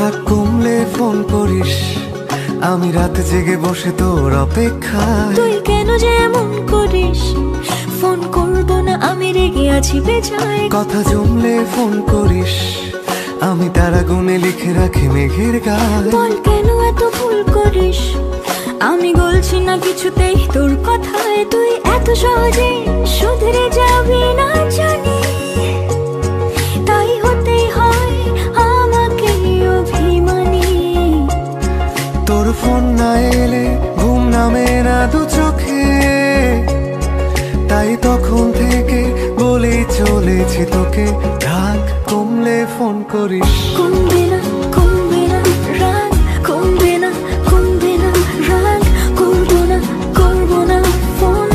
রাগ কমলে ফোন করিস, আমি রাতে জেগে বসে তোর অপেক্ষায়। তুই কেন যে এমন করিস? ফোন করব না আমি রেগে আছি বেজায়। কথা জমলে ফোন করিস, আমি তারা গুনে লিখে রাখি মেঘের গায়ে। বল কেন এত ভুল করিস? আমি গলছি না কিছুতেই তোর কথায়। তুই এত সহজে শুধরে যাবি না জানি, তাই হতেই হয় আমাকে অভিমানী। তোর ফোন না এলে ঘুম নামে না দু চোখে, তাই তখন থেকে বলেই চলেছি তোকে, রাগ কমলে ফোন করিস। কমবে না কমবে না রাগ, কমবে না কমবে না রাগ, করবো না করবো না ফোন।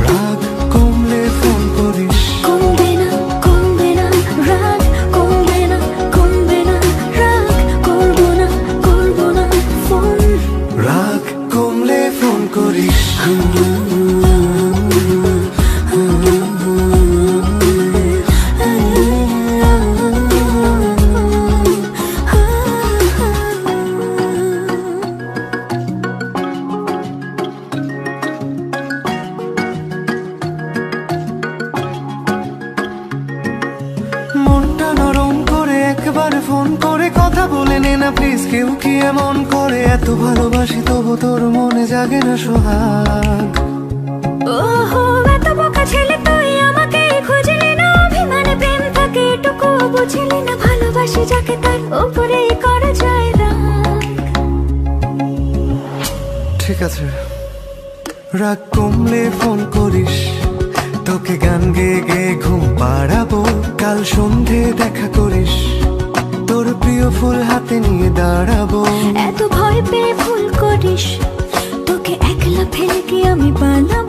রাগ কমলে ফোন করিস। কমবে না কমবে না রাগ, কমবে না কমবে না রাগ, করবো না করবো না ফোন। রাগ কমলে ফোন করিস। মনটা নরম করে একবার ফোন করে কথা বলে নে না প্লিজ। কেউ কি এমন করে? এত ভালোবাসি তবু তোর মনে জাগে না সোহাগ। ওহো এত বোকা ছেলে তুই, আমাকে খুঁজলি না অভিমানে প্রেম থাকে এটুকু বুঝলি না। ভালোবাসি যাকে তার উপরেই করা যায় রাগ। ঠিক আছে, রাগ কমলে ফোন করিস, তোকে গান গেয়ে গেয়ে ঘুম পাড়াবো। কাল সন্ধে দেখা করিস, তোর প্রিয় ফুল হাতে নিয়ে দাঁড়াবো। এত ভয় পেয়ে ভুল করিস, তোকে একলা ফেলে কি আমি পালাবো?